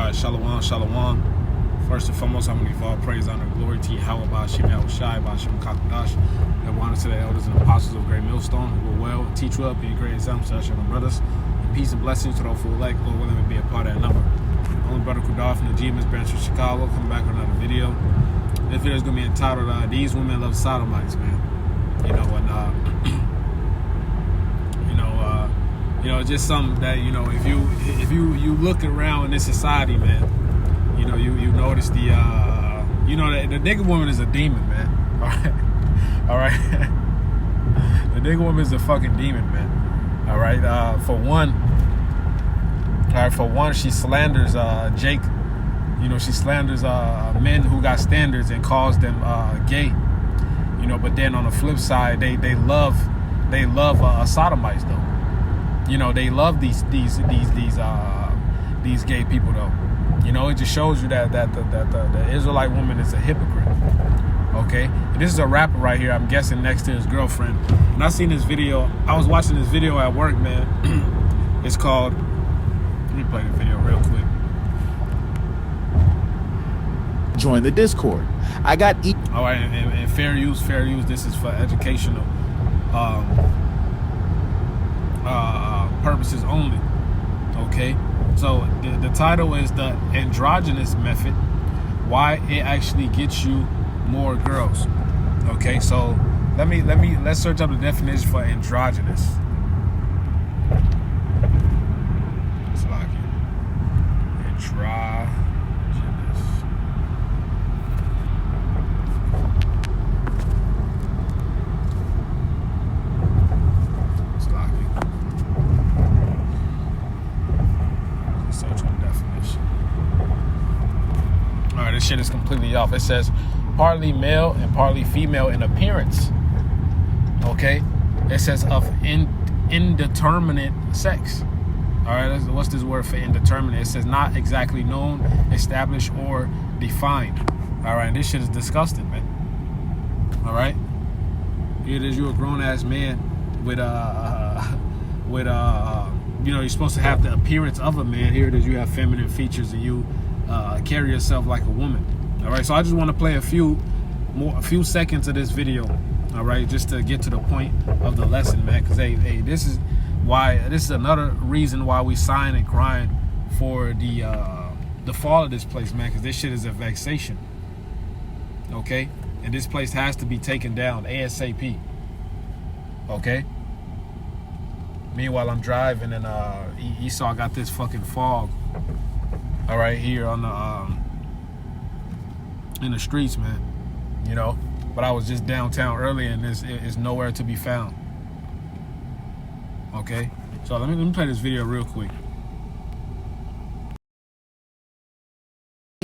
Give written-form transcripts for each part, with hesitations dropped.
Alright, shalom, shalom. First and foremost, I'm going to give all praise, honor, and glory to Yahweh, Ba'ashem, Yahushai, Ba'ashem, Kakadash. And honor to the elders and apostles of Great Millstone who will well teach you up, be a great example to us, young brothers. And peace and blessings to those who elect, Lord willing, to be a part of that number. Only brother Kudar from the G-Miss branch of Chicago, coming back with another video. This video is going to be entitled, These Women Love Sodomites, man. You know, and, just something that, if you look around in this society, man, you notice the nigga woman is a demon, man. All right. The nigga woman is a fucking demon, man. All right. For one, she slanders Jake. She slanders men who got standards and calls them gay. But then on the flip side, they love sodomites though. They love these gay people though. It just shows you that the Israelite woman is a hypocrite. Okay, and this is a rapper right here. I'm guessing next to his girlfriend. And I seen this video. I was watching this video at work, man. It's called. Let me play the video real quick. Join the Discord. I got all right, and fair use. This is for educational purposes only. Okay, so the title is the Androgynous method, why it actually gets you more girls. Okay, so let's search up the definition for androgynous. It's like androgynous. This shit is completely off. It says partly male and partly female in appearance. Okay, it says of indeterminate sex. All right, what's this word for indeterminate? It says not exactly known, established, or defined. All right, this shit is disgusting, man. All right, here it is. You a grown ass man with you're supposed to have the appearance of a man. Here it is. You have feminine features and you carry yourself like a woman. All right, so I just want to play a few seconds of this video. All right, just to get to the point of the lesson, man. Because hey, this is another reason why we sign and crying for the fall of this place, man. Because this shit is a vexation. Okay, and this place has to be taken down ASAP. Okay. Meanwhile, I'm driving and Esau got this fucking fog. All right, here on the in the streets, man. But I was just downtown earlier, and it's nowhere to be found. Okay, so let me play this video real quick.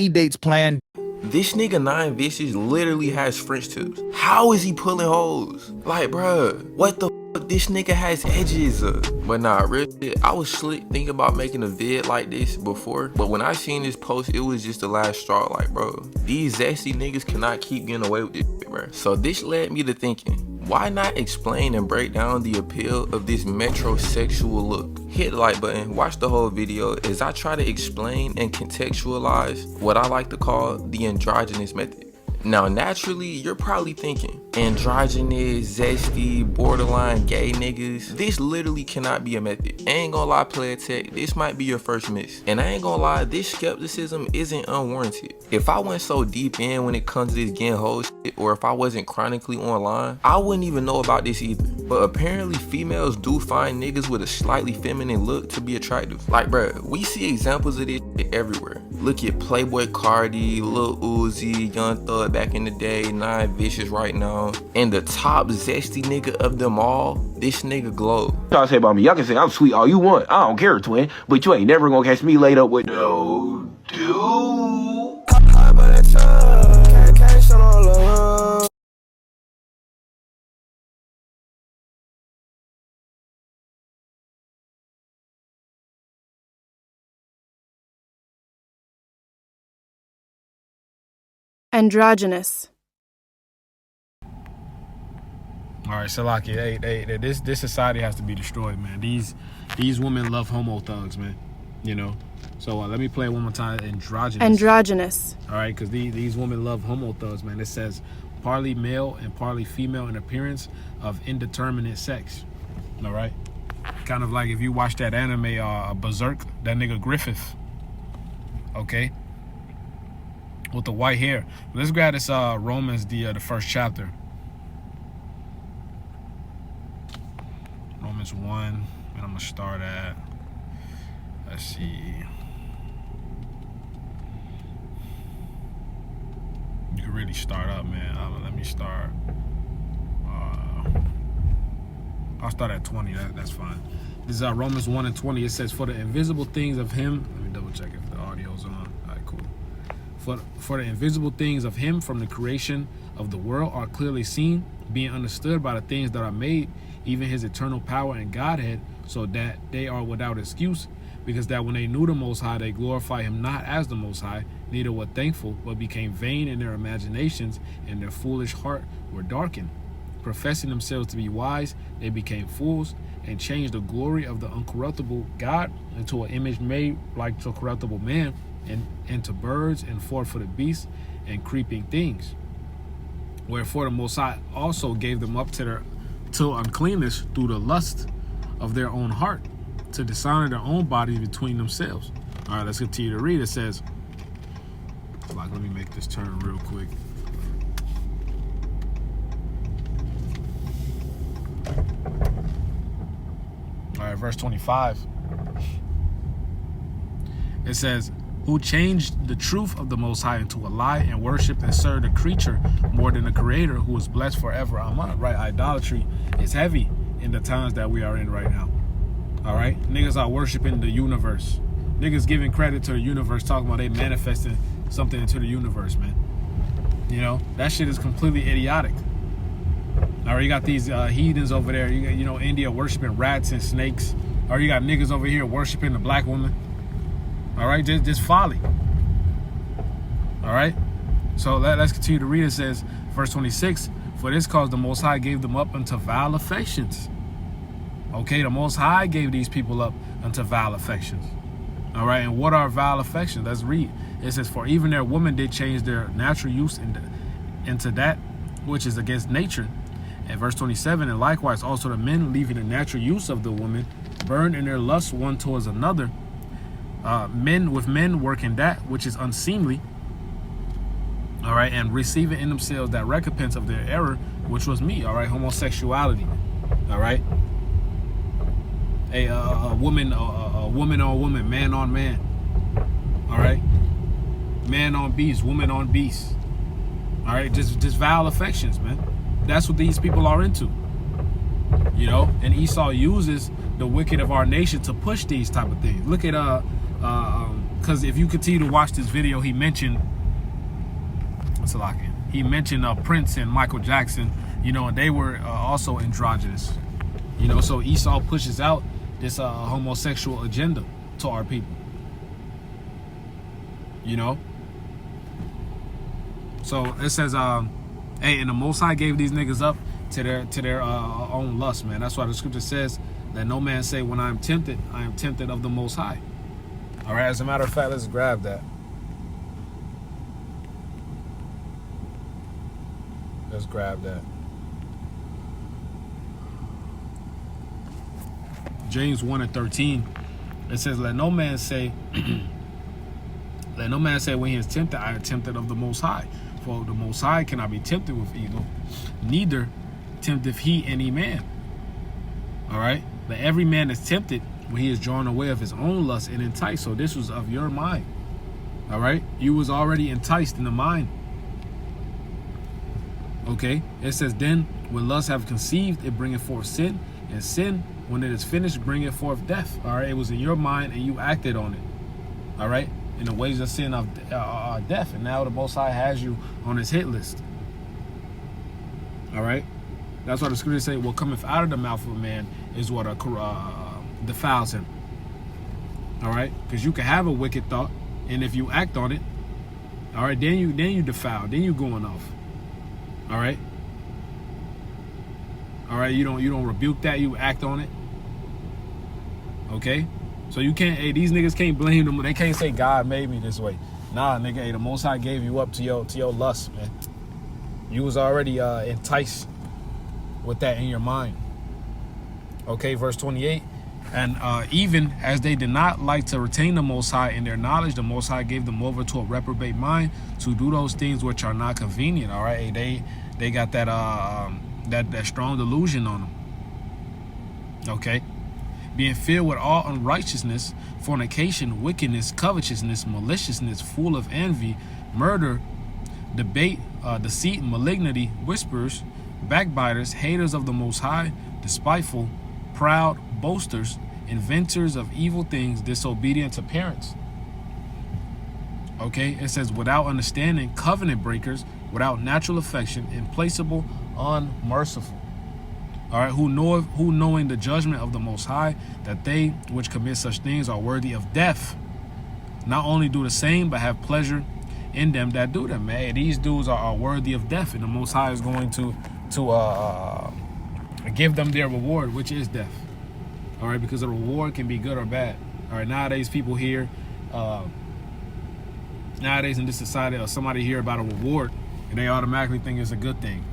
dates planned. This nigga 9 Vicious literally has French tips. How is he pulling hoes? Like, bruh, what the fuck? This nigga has edges. But nah, real shit, I was slick thinking about making a vid like this before, but when I seen this post, it was just the last straw. Like, bro, these zesty niggas cannot keep getting away with this shit, bro. So this led me to thinking, why not explain and break down the appeal of this metrosexual look? Hit the like button, watch the whole video as I try to explain and contextualize what I like to call the androgynous method. Now, naturally, you're probably thinking, androgynous, zesty, borderline gay niggas. This literally cannot be a method. I ain't gonna lie, player tech, this might be your first miss. And I ain't gonna lie, this skepticism isn't unwarranted. If I went so deep in when it comes to this getting hoes shit, or if I wasn't chronically online, I wouldn't even know about this either. But apparently, females do find niggas with a slightly feminine look to be attractive. Like, bruh, we see examples of this shit everywhere. Look at Playboy Cardi, Lil Uzi, Young Thug back in the day, 9 Vicious right now, and the top zesty nigga of them all, this nigga Glow. Y'all say about me, y'all can say I'm sweet all you want. I don't care, twin, but you ain't never gonna catch me laid up with no dude. Androgynous. All right, Salaki, this society has to be destroyed, man. These women love homo thugs, man. You know, so let me play it one more time. Androgynous. Androgynous. All right, because these women love homo thugs, man. It says partly male and partly female in appearance of indeterminate sex. All right, kind of like if you watch that anime Berserk, that nigga Griffith. Okay, with the white hair. Let's grab this Romans the first chapter. Romans 1, and I'm gonna start at. Let's see. You can really start up, man. Let me start. I'll start at 20. That's fine. This is Romans 1 and 20. It says, "For the invisible things of Him." Let me double check if the audio's on. All right, cool. For the invisible things of Him from the creation of the world are clearly seen, being understood by the things that are made, even His eternal power and Godhead, so that they are without excuse. Because that when they knew the Most High, they glorify Him not as the Most High, neither were thankful, but became vain in their imaginations, and their foolish heart were darkened. Professing themselves to be wise, they became fools, and changed the glory of the uncorruptible God into an image made like to corruptible man, and into birds, and four-footed beasts, and creeping things. Wherefore the Most High also gave them up to uncleanness through the lust of their own heart, to dishonor their own bodies between themselves. All right, let's continue to read. It says, let me make this turn real quick. All right, verse 25. It says, "Who changed the truth of the Most High into a lie, and worshiped and served the creature more than the Creator, who is blessed forever." Amen. Right, idolatry is heavy in the times that we are in right now. All right, niggas are worshiping the universe. Niggas giving credit to the universe, talking about they manifesting something into the universe, man. You know, that shit is completely idiotic. All right, you got these heathens over there. You got, India worshiping rats and snakes. Or you got niggas over here worshiping the black woman. All right, just folly. All right, so let's continue to read. It says, verse 26, "For this cause the Most High gave them up unto vile affections." Okay, the Most High gave these people up unto vile affections. All right, and what are vile affections? Let's read. It says, "For even their women did change their natural use into that which is against nature." And verse 27, "And likewise also the men, leaving the natural use of the woman, burned in their lust one towards another, men with men working that which is unseemly." All right, "and receiving in themselves that recompense of their error, which was me." All right, homosexuality. All right. A woman on woman, man on man. All right, man on beast, woman on beast. All right, just vile affections, man. That's what these people are into. And Esau uses the wicked of our nation to push these type of things. Look at because if you continue to watch this video, he mentioned Prince and Michael Jackson. And they were also androgynous. So Esau pushes out this homosexual agenda to our people. So it says, hey, and the Most High gave these niggas up to their own lust, man. That's why the scripture says, "Let no man say, when I am tempted of the Most High." All right, as a matter of fact, let's grab that. Let's grab that. James 1 and 13. It says, "Let no man say, let no man say when he is tempted, I am tempted of the Most High. For the Most High cannot be tempted with evil, neither tempteth he any man." All right, but every man is tempted when he is drawn away of his own lust and enticed. So this was of your mind. All right, you was already enticed in the mind. Okay, it says, "Then when lust have conceived, it bringeth forth sin, and sin, when it is finished, bringeth forth death." All right, it was in your mind and you acted on it. All right, and the wages of sin are death, and now the Most High has you on his hit list. All right, that's why the scriptures say, "What cometh out of the mouth of a man is what defiles him." All right, because you can have a wicked thought, and if you act on it, all right, then you defile, then you going off. All right. All right, you don't rebuke that, you act on it. Okay, So you can't, hey, these niggas can't blame them. They can't say God made me this way. Nah, nigga, hey, the Most High gave you up to your lust, man. You was already enticed with that in your mind. Okay, verse 28. And even as they did not like to retain the Most High in their knowledge, the Most High gave them over to a reprobate mind to do those things which are not convenient. All right, they got that that strong delusion on them. Okay, being filled with all unrighteousness, fornication, wickedness, covetousness, maliciousness, full of envy, murder, debate, deceit, malignity, whispers, backbiters, haters of the Most High, despiteful, proud, boasters, inventors of evil things, disobedient to parents. Okay, it says without understanding, covenant breakers, without natural affection, implacable, unmerciful. All right, who knowing the judgment of the Most High, that they which commit such things are worthy of death, not only do the same, but have pleasure in them that do them. Man, these dudes are worthy of death, and the Most High is going to give them their reward, which is death. All right, because the reward can be good or bad. All right, nowadays people hear, nowadays in this society, or somebody hear about a reward, and they automatically think it's a good thing.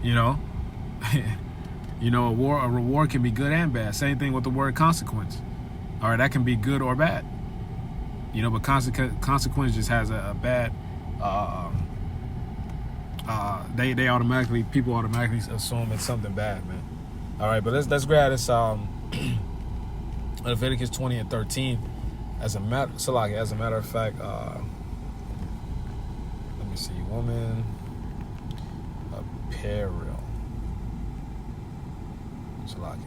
You know, you know, a reward can be good and bad. Same thing with the word consequence. All right, that can be good or bad. You know, but consequence just has a bad. People automatically assume it's something bad, man. All right, but let's grab this Leviticus 20 and 13 as a matter of fact. Let me see, woman apparel. Salaki.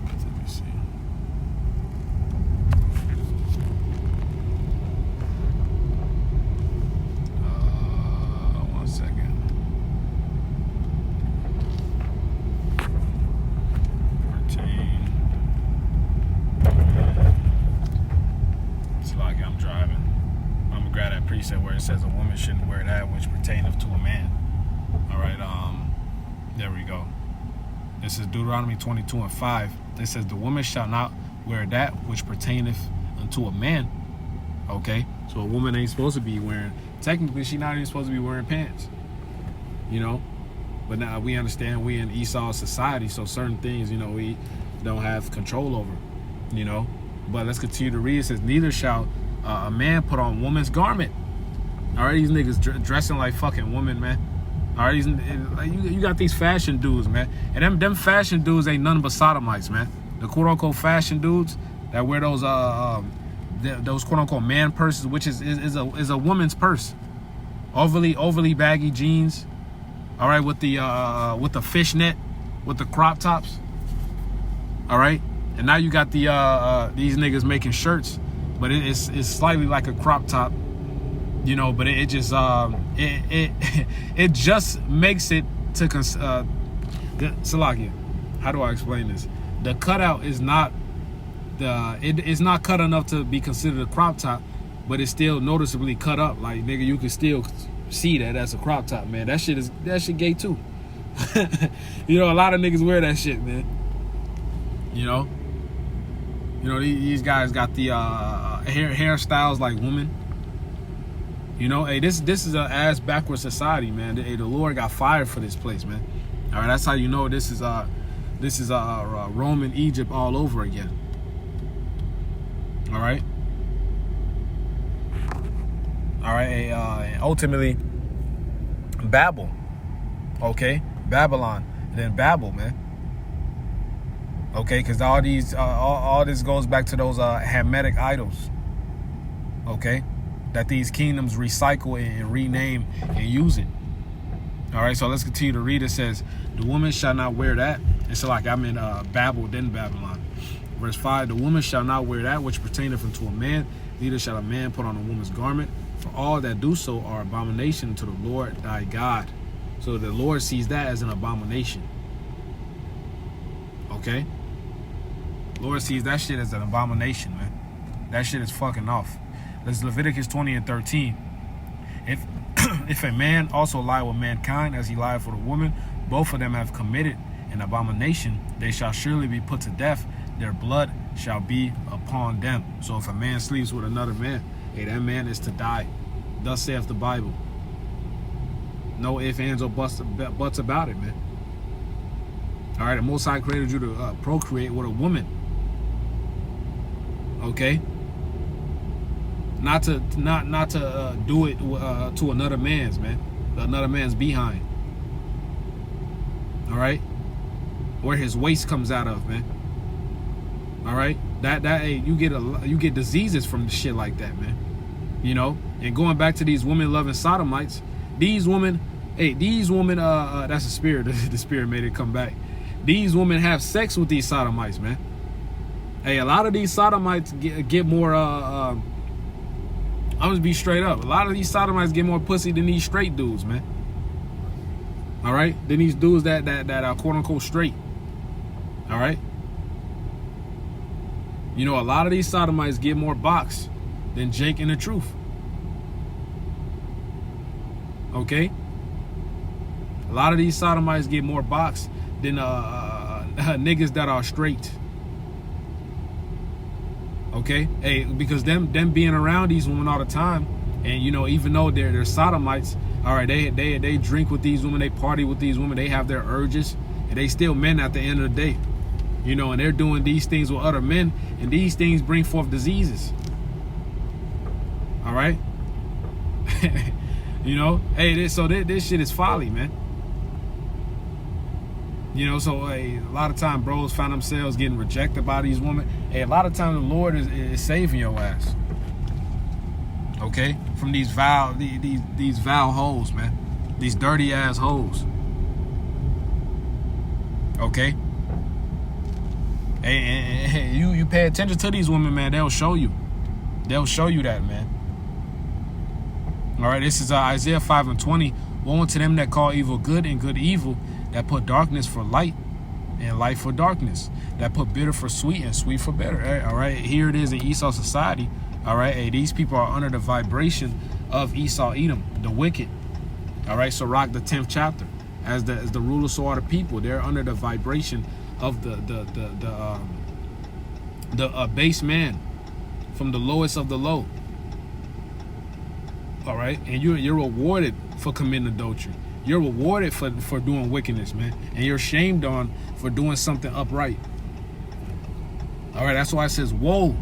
Let me see. 1 second. Salaki, I'm driving. I'm gonna grab that precept where it says a woman shouldn't wear that which pertaineth to a man. All right, there we go. This is Deuteronomy 22 and 5. It says the woman shall not wear that which pertaineth unto a man. Okay, so a woman ain't supposed to be wearing, technically she's not even supposed to be wearing pants, you know, but now we understand we in Esau society, so certain things, you know, we don't have control over, you know. But let's continue to read. It says, neither shall a man put on woman's garment. All right, these niggas dressing like fucking women, man. All right, you got these fashion dudes, man, and them fashion dudes ain't nothing but sodomites, man. The quote unquote fashion dudes that wear those quote unquote man purses, which is a woman's purse, overly baggy jeans. All right, with the fishnet, with the crop tops. All right, and now you got these niggas making shirts, but it's slightly like a crop top. You know, but it just it just makes it to Salakia. How do I explain this? The cutout is not it's not cut enough to be considered a crop top, but it's still noticeably cut up. Like, nigga, you can still see that as a crop top, man. That shit gay too. You know, a lot of niggas wear that shit, man. You know, these guys got the hairstyles like women. You know, hey, this is a ass backward society, man. Hey, the Lord got fired for this place, man. All right, that's how you know this is Roman Egypt all over again. All right, and ultimately Babel, okay, Babylon, and then Babel, man. Okay, because all this goes back to those Hamitic idols. Okay. That these kingdoms recycle and rename and use it. All right, so let's continue to read. It says, the woman shall not wear that. It's like I'm in Babel, then Babylon. Verse 5, the woman shall not wear that which pertaineth unto a man, neither shall a man put on a woman's garment, for all that do so are abomination to the Lord thy God. So the Lord sees that as an abomination. Okay? Lord sees that shit as an abomination, man. That shit is fucking off. This is Leviticus 20 and 13. If a man also lie with mankind as he lied for the woman, both of them have committed an abomination. They shall surely be put to death. Their blood shall be upon them. So if a man sleeps with another man, hey, that man is to die. Thus saith the Bible. No ifs, ands, or buts about it, man. All right, the Most High created you to procreate with a woman. Okay? Not to do it to another man's, man. Another man's behind. All right? Where his waist comes out of, man. All right? Hey, you get diseases from shit like that, man. You know? And going back to these women-loving sodomites, these women, that's the spirit. The spirit made it come back. These women have sex with these sodomites, man. Hey, a lot of these sodomites get more, I'm gonna be straight up. A lot of these sodomites get more pussy than these straight dudes, man. All right? Than these dudes that are quote-unquote straight. All right? You know, a lot of these sodomites get more box than Jake and the Truth. Okay? A lot of these sodomites get more box than niggas that are straight. Okay? Hey, because them being around these women all the time, and you know, even though they're sodomites, all right, they drink with these women, they party with these women, they have their urges, and they still men at the end of the day. You know, and they're doing these things with other men, and these things bring forth diseases. All right? You know, hey, this shit is folly, man. You know, so hey, a lot of times bros find themselves getting rejected by these women. Hey, a lot of times the Lord is saving your ass. Okay? From these vile hoes, man. These dirty ass hoes. Okay? Hey, you pay attention to these women, man. They'll show you. They'll show you that, man. All right, this is Isaiah 5:20. Woe unto them that call evil good and good evil, that put darkness for light and light for darkness, that put bitter for sweet and sweet for bitter. All right, here it is in Esau society. All right, hey, these people are under the vibration of Esau, Edom, the wicked. All right, Sirach, the 10th chapter. As the ruler, so are the people. They're under the vibration of the base man, from the lowest of the low. All right, and you're rewarded for committing adultery. You're rewarded for doing wickedness, man, and you're shamed on for doing something upright. All right, that's why it says woe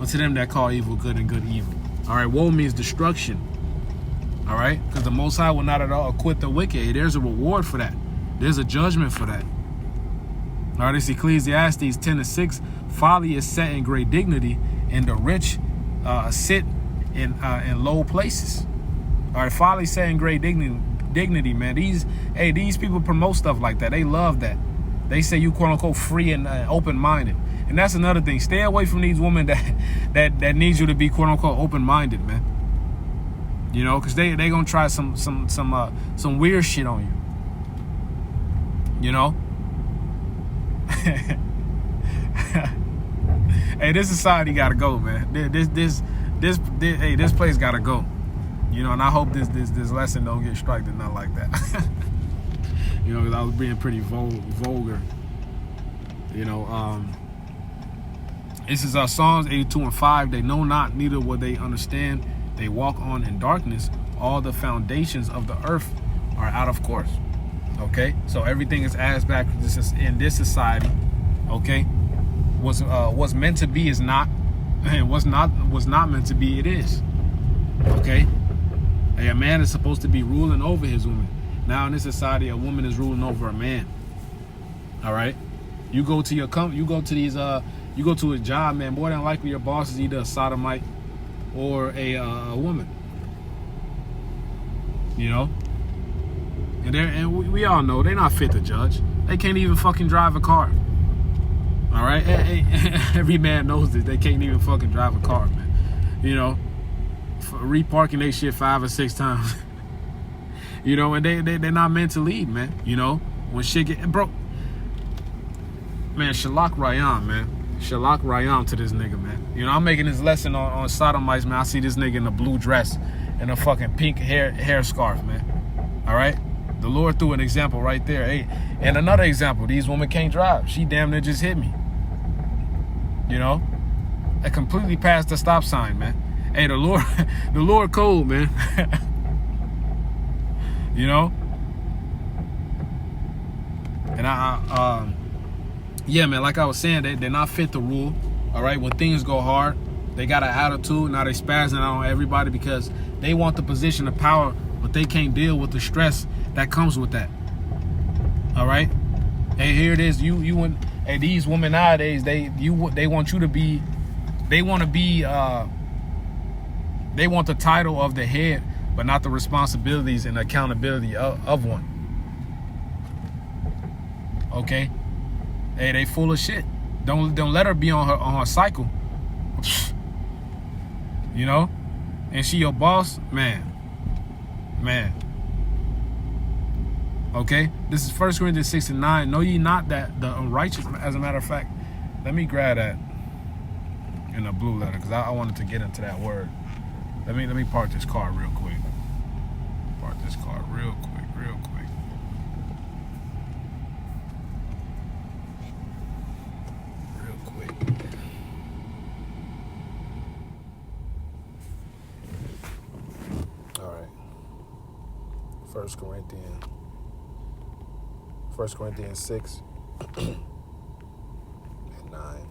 unto them that call evil good and good evil. All right, woe means destruction. All right, because the Most High will not at all acquit the wicked. There's a reward for that. There's a judgment for that. All right, it's Ecclesiastes 10:6. Folly is set in great dignity, and the rich sit in low places. All right, folly set in great dignity, man. These people promote stuff like that. They love that. They say you quote unquote free and open-minded, and that's another thing. Stay away from these women that need you to be quote unquote open-minded, man. You know, because they gonna try some weird shit on you. You know. Hey, this society gotta go, man. This place gotta go. You know, and I hope this lesson don't get striked and not like that. You know, because I was being pretty vulgar. You know, this is Psalms 82:5. They know not, neither will they understand. They walk on in darkness. All the foundations of the earth are out of course. Okay, so everything is ass back in this society. Okay, what's meant to be is not, and what's not meant to be, it is. Okay, a man is supposed to be ruling over his woman. Now in this society, a woman is ruling over a man. All right, you go to a job, man. More than likely, your boss is either a sodomite or a woman. You know. And we all know they're not fit to judge. They can't even fucking drive a car. All right? Every man knows this. They can't even fucking drive a car, man. You know? Reparking their shit 5 or 6 times. You know, and they're not meant to lead, man. You know? When shit get... Bro. Man, Shalak Rayam, man. Shalak Rayam to this nigga, man. You know, I'm making this lesson on sodomites, man. I see this nigga in a blue dress. and a fucking pink hair scarf, man. All right? The Lord threw an example right there. Hey, and another example, these women can't drive. She damn near just hit me. You know? I completely passed the stop sign, man. Hey, the Lord cold, man. You know? And yeah, man, like I was saying, they're not fit to rule. All right? When things go hard, they got an attitude. Now they spazzing out on everybody because they want the position of power, but they can't deal with the stress that comes with that. All right? And here it is. And these women nowadays, they want you to be, they want the title of the head, but not the responsibilities and accountability of one. Okay? Hey, they full of shit. Don't let her be on her cycle. You know? And she your boss, man. Okay? This is 1 Corinthians 6:9. Know ye not that the unrighteous, as a matter of fact, let me grab that in a blue letter, because I wanted to get into that word. Let me park this car real quick. Real quick. All right. 1 Corinthians 6 and 9.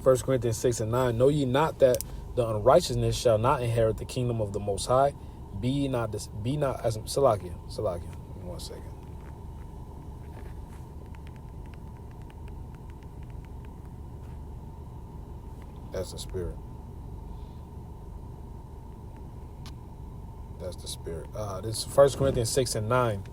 1 Corinthians 6 and 9. Know ye not that the unrighteousness shall not inherit the kingdom of the Most High? Be not as Salakia. Give me 1 second. That's the spirit. This is 1 Corinthians 6 and 9.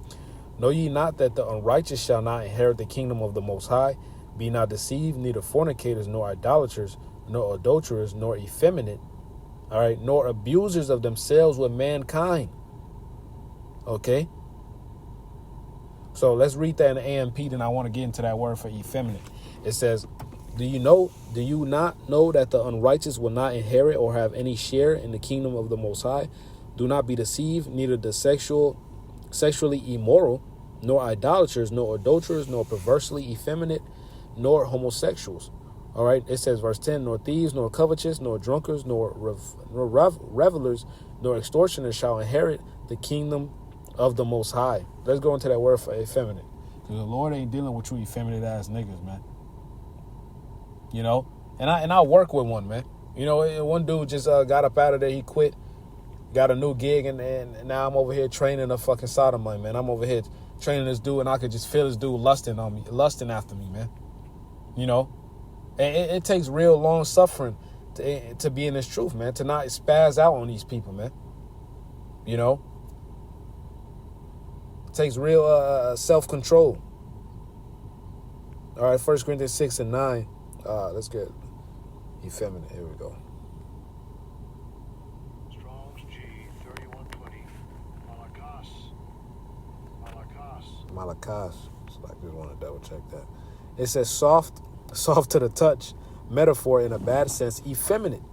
Know ye not that the unrighteous shall not inherit the kingdom of the Most High? Be not deceived, neither fornicators, nor idolaters, nor adulterers, nor effeminate, all right, nor abusers of themselves with mankind. Okay? So let's read that in the AMP, then I want to get into that word for effeminate. It says, do you not know that the unrighteous will not inherit or have any share in the kingdom of the Most High? Do not be deceived, neither the sexually immoral, nor idolaters, nor adulterers, nor perversely effeminate, nor homosexuals. All right, it says, verse 10, nor thieves, nor covetous, nor drunkards, nor revelers, nor extortioners shall inherit the kingdom of the Most High. Let's go into that word for effeminate. Because the Lord ain't dealing with you effeminate ass niggas, man. You know, and I work with one, man. You know, one dude just got up out of there. He quit, got a new gig, and now I'm over here training a fucking sodomite, man. I'm over here training this dude, and I could just feel this dude lusting after me, man. You know, and it takes real long suffering to be in this truth, man. To not spaz out on these people, man. You know, it takes real self-control. All right, 1 Corinthians 6 and 9. Let's get effeminate. Here we go. Strong's G 3120. Malakas. So I just want to double check that. It says soft to the touch, metaphor in a bad sense, effeminate,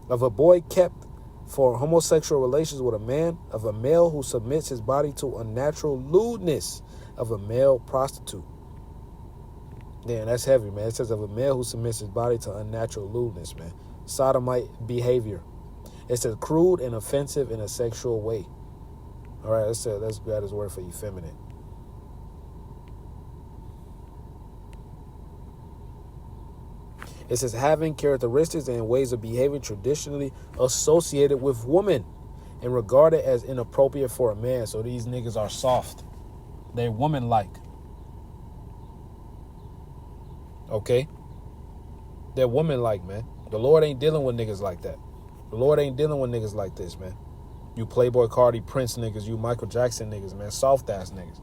of a boy kept for homosexual relations with a man, of a male who submits his body to unnatural lewdness, of a male prostitute. Damn, that's heavy, man. It says of a male who submits his body to unnatural lewdness, man. Sodomite behavior. It says crude and offensive in a sexual way. All right, let's grab this word for effeminate. It says having characteristics and ways of behaving traditionally associated with women and regarded as inappropriate for a man. So these niggas are soft. They're woman-like. Okay? They're woman-like, man. The Lord ain't dealing with niggas like that. The Lord ain't dealing with niggas like this, man. You Playboy Cardi, Prince niggas, you Michael Jackson niggas, man. Soft-ass niggas.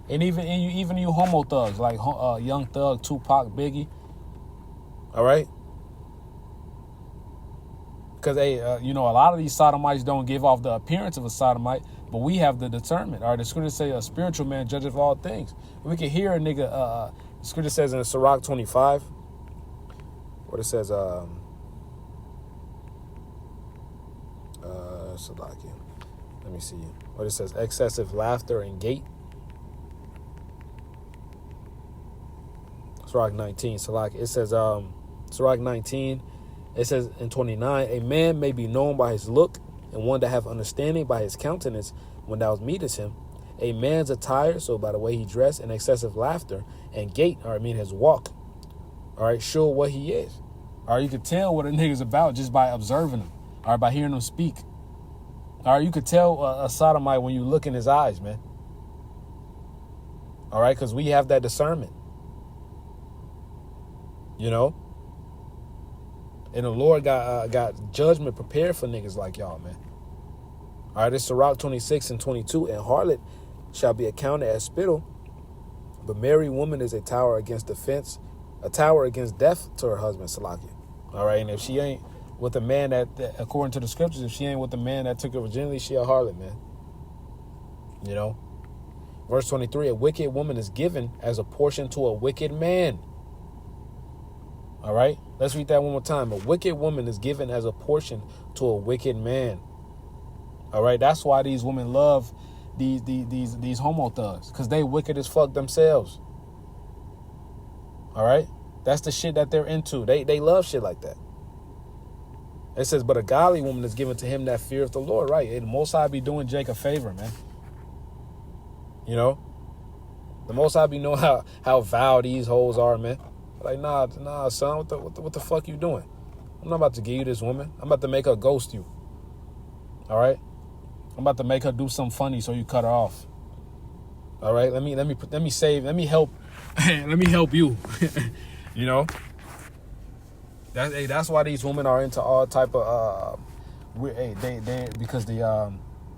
And even you homo thugs, like Young Thug, Tupac, Biggie. All right? Because, hey, a lot of these sodomites don't give off the appearance of a sodomite, but we have the discernment. All right, the scripture say a spiritual man judges all things. We can hear a nigga, the scripture says in Sirach 25, what it says, Salakia. Let me see what it says. Excessive laughter and gait. Sirach 19, Salakia. It says, Sirach 19, it says in 29, a man may be known by his look, and one that have understanding by his countenance when thou meetest him. A man's attire, so by the way he dressed, and excessive laughter and gait, or I mean his walk, all right, show what he is. All right, you could tell what a nigga's about just by observing him, all right, by hearing him speak. All right, you could tell a sodomite when you look in his eyes, man. All right, because we have that discernment. You know? And the Lord got judgment prepared for niggas like y'all, man. All right, it's Sirach 26 and 22. And harlot shall be accounted as spittle, but married woman is a tower against defense, a tower against death to her husband, Salakia. All right, and if she ain't with a man that, according to the scriptures, if she ain't with the man that took her virginity, she a harlot, man. You know? Verse 23, a wicked woman is given as a portion to a wicked man. All right, let's read that one more time. A wicked woman is given as a portion to a wicked man. All right, that's why these women love these homo thugs, because they wicked as fuck themselves. All right, that's the shit that they're into. They love shit like that. It says, but a godly woman is given to him that feareth the Lord. Right, and the Most High be doing Jake a favor, man. You know, the Most High be knowing how vile these hoes are, man. Like, nah, son, what the fuck you doing? I'm not about to give you this woman. I'm about to make her ghost you. All right? I'm about to make her do something funny so you cut her off. All right? Let me help let me help you. You know? That's why these women are into all type of because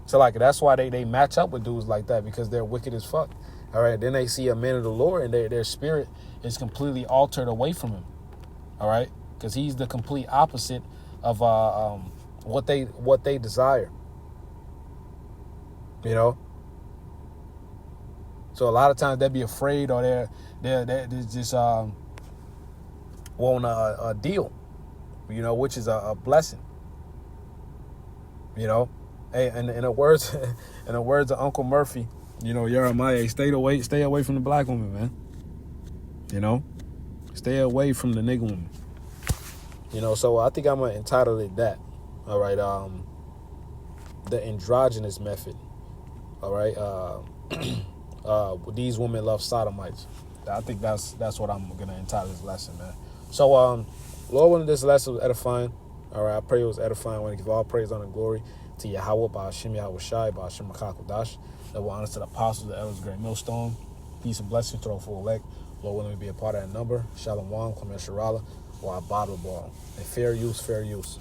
so like that's why they match up with dudes like that, because they're wicked as fuck. All right, then they see a man of the Lord and their spirit is completely altered away from him. All right, because he's the complete opposite of what they desire. You know, so a lot of times they be afraid, or they just want a deal, you know, which is a blessing. You know, hey, and in the words of Uncle Murphy, you know, Jeremiah, stay away from the black woman, man. You know, stay away from the nigga woman. You know, so I think I'm gonna entitle it that. All right, the androgynous method. All right, these women love sodomites. I think that's what I'm gonna entitle this lesson, man. So, Lord, when this lesson was edifying, all right, I pray it was edifying. I want to give all praise, honor, and glory to Yahweh, by Hashem Yahweh Shai, by Hashem Makakodash. Double honors to the apostles, the elders, great millstone. Peace and blessings to the full elect. Lord, willing to be a part of that number. Shalom, Kwame Sharala, or Abba Ball. And fair use, fair use.